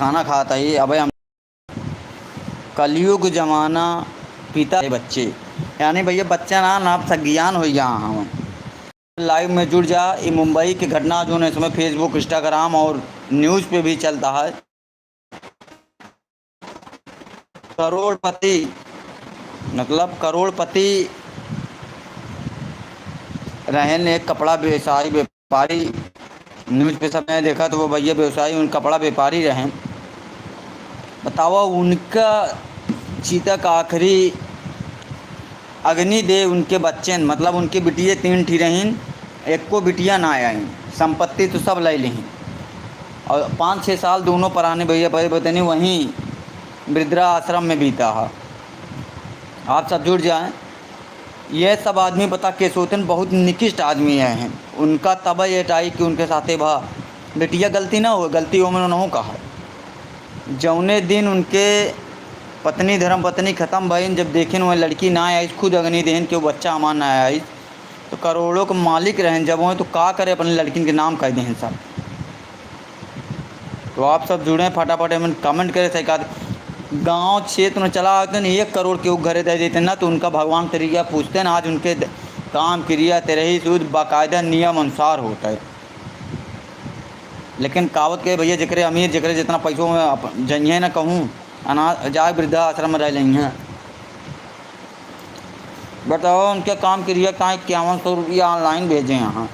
खाना खाता ही अबे हम कलयुग जमाना पिता बच्चे यानी भैया बच्चा ना ना संज्ञान हो गया हम लाइव में जुड़ जा। ये मुंबई की घटना जो है इसमें फेसबुक इंस्टाग्राम और न्यूज़ पे भी चलता है। करोड़पति मतलब करोड़पति रहे ने एक कपड़ा व्यवसायी व्यापारी न्यूज़ पे सब मैंने देखा तो वो भैया व्यवसायी उन कपड़ा व्यापारी रहे। बताओ उनका चीता का आखिरी अग्नि दे उनके बच्चे मतलब उनकी बिटिया 3 ठी रहीन। एक को बिटिया ना आई संपत्ति तो सब ले ली और 5-6 साल दोनों पुराने भैया भाई बतनी वहीं वृद्धा आश्रम में बीता है। आप सब जुड़ जाएं। यह सब आदमी पता के सोचन बहुत निकृष्ट आदमी हैं। उनका तब एटाई कि उनके साथे भा बेटिया गलती ना हो गलती हो मैंने नहीं कहा। जौने दिन उनके पत्नी धर्म पत्नी ख़त्म भई जब देखें वह लड़की ना आई खुद अग्नि देहन कि वो बच्चा हमार ना आई तो करोड़ों के मालिक रहें जब वो तो का करे अपने लड़किन के नाम कह दें सब। तो आप सब जुड़े फटाफट में कमेंट करें सही गांव क्षेत्र में चला आते हैं 1 करोड़ के घरे दे देते ना तो उनका भगवान तरीका पूछते हैं आज उनके काम क्रिया तेरे ही सूद बाकायदा नियम अनुसार होता है। लेकिन कावत के भैया जकरे अमीर जकरे जितना पैसों में जइए ना कहूँ अनाथ जाए वृद्धा आश्रम में रह लेंगे हैं। बताओ उनके काम क्रिया कहाँ 5100 रुपया ऑनलाइन भेजें यहाँ।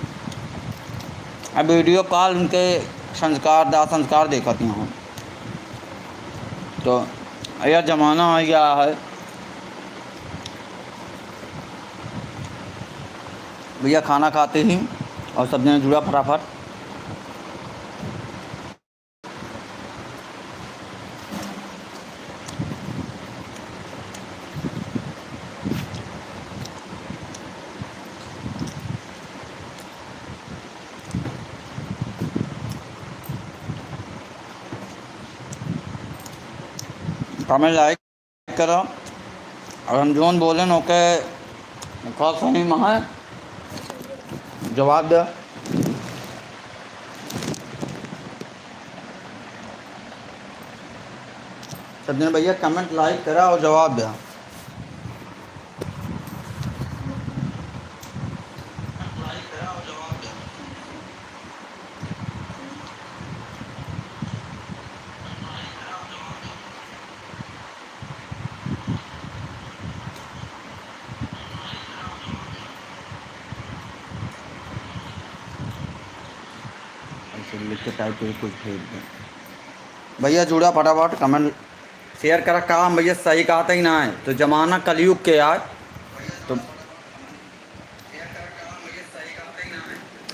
अब वीडियो कॉल उनके संस्कार दाह संस्कार देखती हूँ तो यह ज़माना आ गया है भैया खाना खाते ही और सब जने जुड़ा फटाफट। कमेंट लाइक करो और हम जोन बोले ओके खास सही महा जवाब दे। सब जने भैया कमेंट लाइक करा और जवाब दे। लिख के टाइप करके कुछ भेज दें भैया जुड़ा फटाफट कमेंट शेयर करा काम भैया सही कहा था ही ना है तो ज़माना कलयुग के आज तो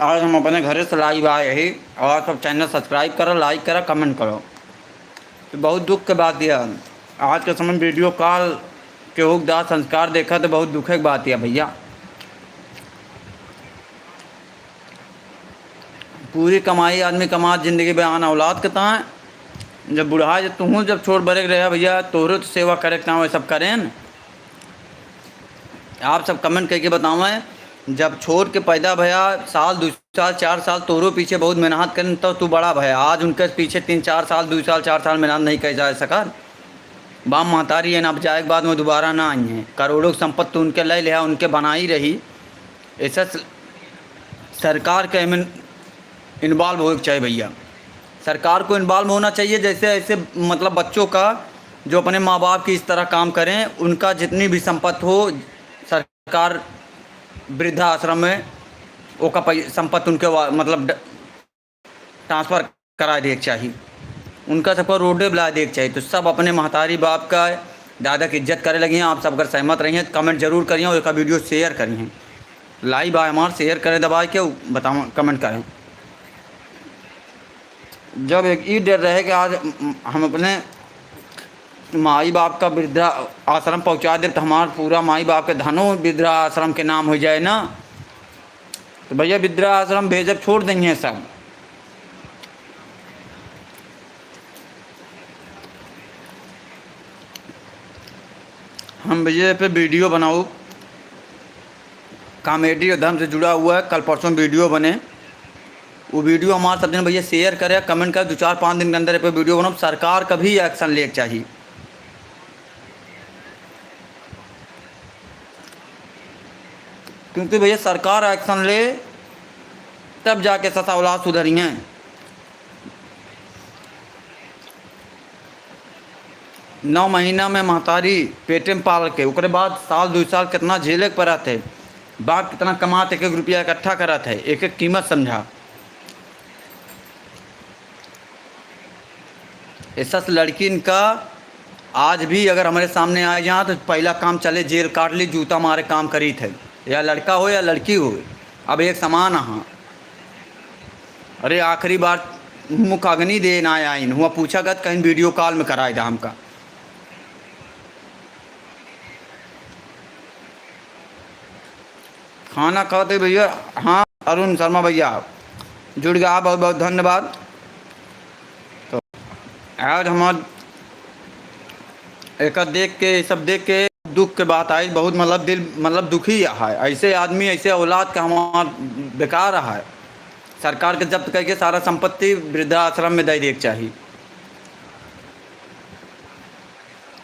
आज हम अपने घरे से लाइव आए यही और सब चैनल सब्सक्राइब करो लाइक करो कमेंट करो। तो बहुत दुख के बात यह आज के समय वीडियो कॉल के हुक दाह संस्कार देखा तो बहुत दुख की बात है भैया। पूरी कमाई आदमी कमा ज़िंदगी बयान औलाद के है जब बुढ़ा जब तू जब छोड़ बड़े रहे भैया तोहरे तो सेवा करे वो सब करें न। आप सब कमेंट करके बताओ जब छोड़ के पैदा भैया साल 2 साल 4 साल तोरो पीछे बहुत मेहनत करें तो तू बड़ा भैया आज उनके पीछे 3-4 साल 2 साल 4 साल मेहनत नहीं कर जा सका। बाम महतारी है ना अब जाए के बाद में दोबारा ना आई हैं करोड़ों संपत्ति उनके ले लिया उनके बनाई रही। ऐसा सरकार के में इन्वॉल्व हो चाहिए भैया। सरकार को इन्वॉल्व होना चाहिए जैसे ऐसे मतलब बच्चों का जो अपने माँ बाप की इस तरह काम करें उनका जितनी भी संपत्ति हो सरकार वृद्धा आश्रम में वो का संपत्ति उनके मतलब ट्रांसफ़र करा दे चाहिए। उनका सबको रोडे बुला दे चाहिए। तो सब अपने महतारी बाप का दादा की इज्जत करे लगी हैं। आप सब अगर सहमत रही हैं तो कमेंट जरूर करिए और एक वीडियो शेयर करिए लाइव आए हमारे शेयर करें दबा के बताओ कमेंट करें। जब एक ई डर रहे कि आज हम अपने माई बाप का वृद्धा आश्रम पहुंचा दे तो हमारा पूरा माई बाप के धनों वृद्धा आश्रम के नाम हो जाए ना तो भैया वृद्धा आश्रम भेजब छोड़ देंगे सब। हम भैया पे वीडियो बनाओ कॉमेडी और धर्म से जुड़ा हुआ है। कल परसों वीडियो बने वो वीडियो हमारे सब दिन भैया शेयर करे, कमेंट कर, 2-4-5 दिन के अंदर पे वीडियो बनाओ। सरकार का भी एक्शन लेना चाहिए, क्योंकि भैया सरकार एक्शन ले तब जाके ससा औलाद सुधरी हैं। 9 महीना में महतारी पेटे में पाल के, उसके बाद साल 2 साल कितना झेले के पड़ा थे, बाप कितना कमाते, 1-1 रुपया इकट्ठा करा थे, एक एक कीमत समझा। ऐसा लड़की इनका आज भी अगर हमारे सामने आए यहाँ तो पहला काम चले जेल काट ली, जूता मारे काम करी थे, या लड़का हो या लड़की हो, अब एक समान। हाँ अरे आखिरी बार मुख अग्नि देना आइन हुआ, पूछा गत कहीं वीडियो कॉल में कराए था हमका। खाना खाते भैया। हाँ अरुण शर्मा भैया जुड़ गया, बहुत बहुत धन्यवाद। तो आज हमार एक देख के, सब देख के दुख के बात आई, बहुत मतलब दिल मतलब दुखी है। ऐसे आदमी, ऐसे औलाद का हमार बेकार रहा है। सरकार के जब्त करके सारा संपत्ति वृद्धाश्रम में दे देख चाहिए।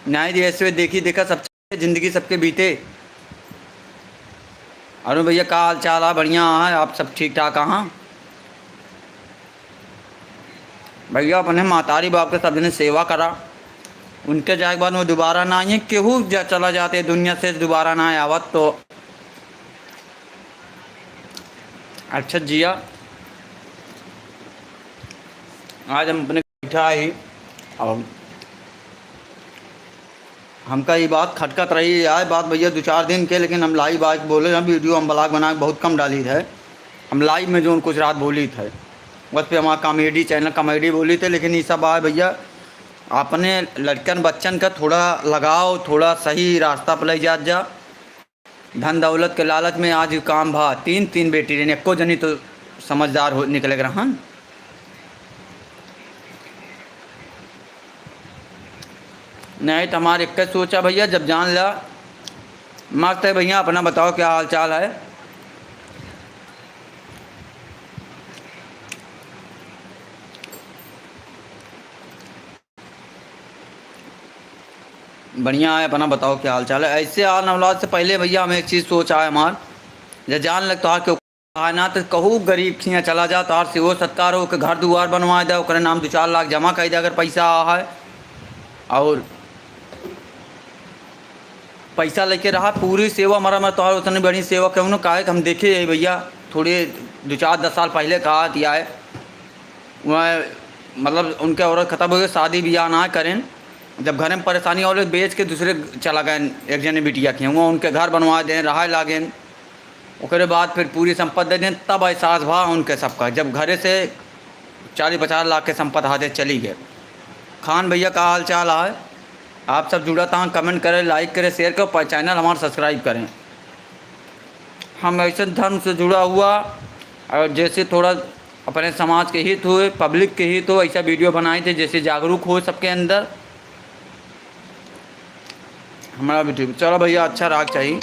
न्याय ऐसे देखी देखा सब जिंदगी सबके बीते। अरुण भैया का हाल चाल है? बढ़िया है, आप सब ठीक ठाक? हाँ भैया अपने मातारी बाप के सब ने सेवा करा, उनके जाए के बाद वो दोबारा ना आए, केहू चला जाते दुनिया से, दोबारा ना आवत तो अच्छा जिया। आज हम अपने बैठा ही और हमका ये बात खटकत रही है बात भैया 2-4 दिन के, लेकिन हम लाइव आज बोले हैं, वीडियो हम ब्लॉग बना के बहुत कम डाली है। हम लाइव में जो कुछ रात बोली थे बस पे हमारा कॉमेडी चैनल कॉमेडी बोली थे, लेकिन ये सब आए भैया अपने लड़कन बच्चन का थोड़ा लगाओ, थोड़ा सही रास्ता पर ले जा। धन दौलत के लालच में आज काम भा, 3 बेटी रही, एको जनी तो समझदार हो निकले रहन। नहीं तो हमारे एक सोचा भैया, जब जान ला मस्त है भैया। अपना बताओ क्या हाल चाल है? बढ़िया है, अपना बताओ क्या हाल चाल है? ऐसे आल औलाद से पहले भैया हमें एक चीज़ सोचा है हमार, जब जान लग तो के ना तो कहूँ गरीब खियाँ चला जा, तो सेवो सत्कार हो के घर दुआर बनवा दे, ओकरे नाम 2-4 लाख जमा कर दे अगर पैसा आ है, और पैसा लेके रहा पूरी सेवा हमारा। मैं तो उतनी बड़ी सेवा कहूँ ना, काहे हम देखे भैया थोड़े 2-4-10 साल पहले कहा दिया है, वह मतलब उनके औरत ख़त्म हो गए, शादी ब्याह ना करें, जब घर में परेशानी और बेच के दूसरे चला गए, एक जने बिटिया के हुआ उनके घर बनवा दें, रहा लागें, उसके बाद फिर पूरी संपत्ति दे दें, तब एहसास भा उनके सबका, जब घरे से 40-50 लाख के संपत्ति हाथे चली गए। खान भैया का हाल चाल है? आप सब जुड़ा था, कमेंट करें, लाइक करें, शेयर करें, चैनल हमारा सब्सक्राइब करें। हम ऐसे धर्म से जुड़ा हुआ और जैसे थोड़ा अपने समाज के हित हुए, पब्लिक के हित हो, ऐसा वीडियो बनाए थे जैसे जागरूक हो सबके अंदर हमारा भी ठीक। चलो भैया अच्छा राग चाहिए।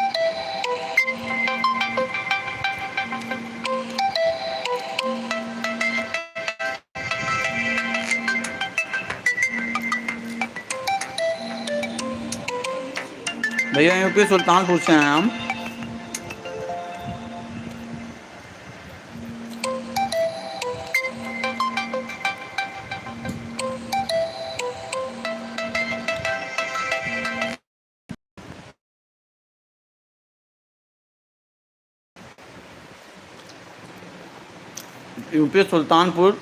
भैया यूपी सुल्तानपुर से हैं हम। यूपी सुल्तानपुर।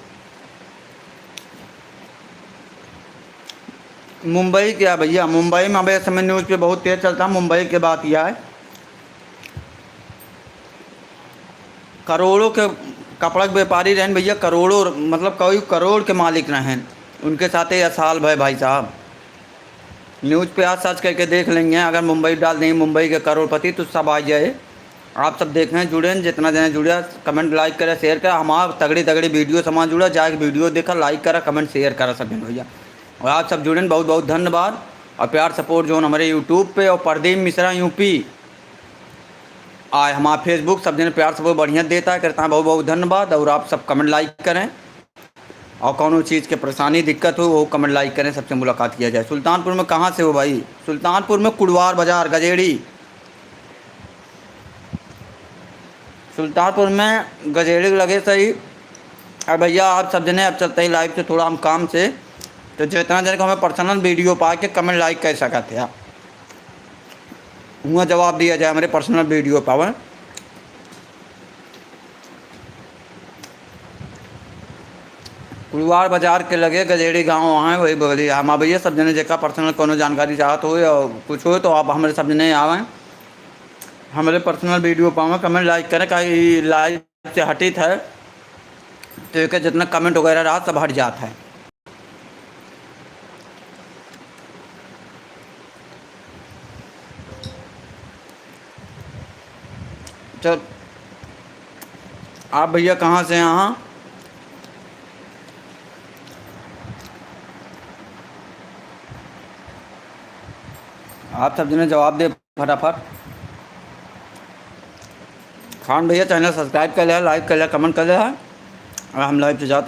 मुंबई क्या भैया, मुंबई में अभी समय न्यूज़ पे बहुत तेज चलता है। मुंबई के बात यह है, करोड़ों के कपड़ा के व्यापारी रहें भैया, करोड़ों मतलब कई करोड़ के मालिक रहें, उनके साथ ही असाल भाई भाई साहब न्यूज़ पे आज सर्च करके देख लेंगे, अगर मुंबई डाल देंगे मुंबई के करोड़पति तो सब आ जाए। आप सब देखें, जुड़े, जितना जने जुड़ा कमेंट लाइक करें शेयर करें, हमारा तगड़ी तगड़ी वीडियो समाज जुड़ा जाके वीडियो देखा, लाइक करा, कमेंट शेयर करा सब भैया। और आप सब जुड़े बहुत बहुत धन्यवाद और प्यार सपोर्ट जो हमारे यूट्यूब पे। और प्रदीप मिश्रा यूपी आए हमारा फेसबुक सब जने प्यार से बहुत बढ़िया देता है, करता है, बहुत बहुत धन्यवाद। और आप सब कमेंट लाइक करें, और कौन चीज़ के परेशानी दिक्कत हो वो कमेंट लाइक करें, सबसे मुलाकात किया जाए। सुल्तानपुर में कहाँ से हो भाई? सुल्तानपुर में कुड़वार बाज़ार गजेड़ी, सुल्तानपुर में गजेड़ी लगे सही। अब भैया आप सब जने अब चलते ही लाइव से, थोड़ा हम काम से, तो जितना जने को हमें पर्सनल वीडियो पा के कमेंट लाइक कर सकते हैं, हुआ जवाब दिया जाए हमारे पर्सनल वीडियो पावे। कुलवार बाजार के लगे गजेड़ी गांव वहाँ है, वही बगली हम भैया सब जने जेका पर्सनल कोनो जानकारी चाहत हो या कुछ हो तो आप हमारे सब जने आवें, हमारे पर्सनल वीडियो पावे, कमेंट लाइक करें। कहीं लाइव से हटित है तो एक जितना कमेंट वगैरह रहा सब हट जाता है। चल आप भैया कहाँ से हैं? यहाँ आप सब जने जवाब दे फटाफट। खान भैया चैनल सब्सक्राइब कर लिया, लाइक कर लिया, कमेंट कर लिया, और हम लाइव से जाते